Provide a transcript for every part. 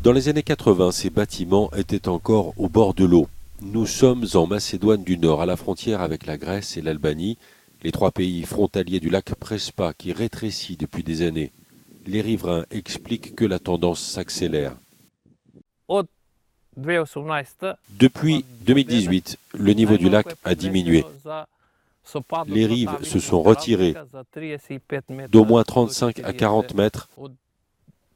Dans les années 80, ces bâtiments étaient encore au bord de l'eau. Nous sommes en Macédoine du Nord, à la frontière avec la Grèce et l'Albanie, les trois pays frontaliers du lac Prespa qui rétrécit depuis des années. Les riverains expliquent que la tendance s'accélère. Depuis 2018, le niveau du lac a diminué. Les rives se sont retirées d'au moins 35 à 40 mètres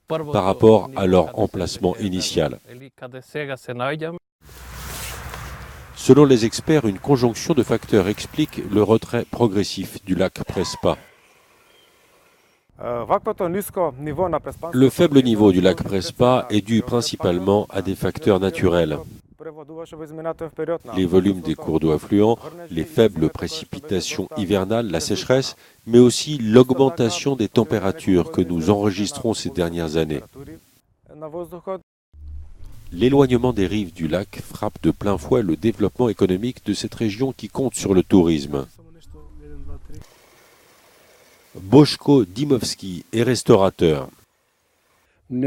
par rapport à leur emplacement initial. Selon les experts, une conjonction de facteurs explique le retrait progressif du lac Prespa. Le faible niveau du lac Prespa est dû principalement à des facteurs naturels. Les volumes des cours d'eau affluents, les faibles précipitations hivernales, la sécheresse, mais aussi l'augmentation des températures que nous enregistrons ces dernières années. L'éloignement des rives du lac frappe de plein fouet le développement économique de cette région qui compte sur le tourisme. Boško Dimovski est restaurateur. Il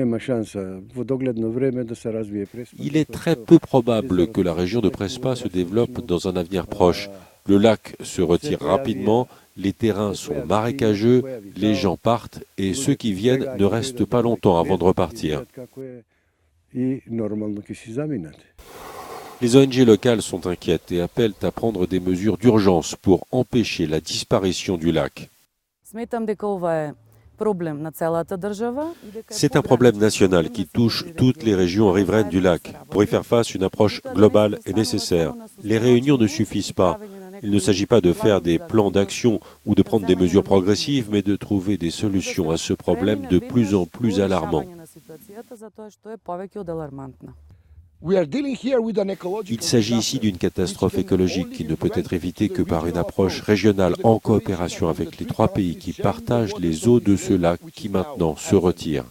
est très peu probable que la région de Prespa se développe dans un avenir proche. Le lac se retire rapidement, les terrains sont marécageux, les gens partent et ceux qui viennent ne restent pas longtemps avant de repartir. Les ONG locales sont inquiètes et appellent à prendre des mesures d'urgence pour empêcher la disparition du lac. C'est un problème national qui touche toutes les régions riveraines du lac. Pour y faire face, une approche globale est nécessaire. Les réunions ne suffisent pas. Il ne s'agit pas de faire des plans d'action ou de prendre des mesures progressives, mais de trouver des solutions à ce problème de plus en plus alarmant. Il s'agit ici d'une catastrophe écologique qui ne peut être évitée que par une approche régionale en coopération avec les trois pays qui partagent les eaux de ce lac qui maintenant se retire.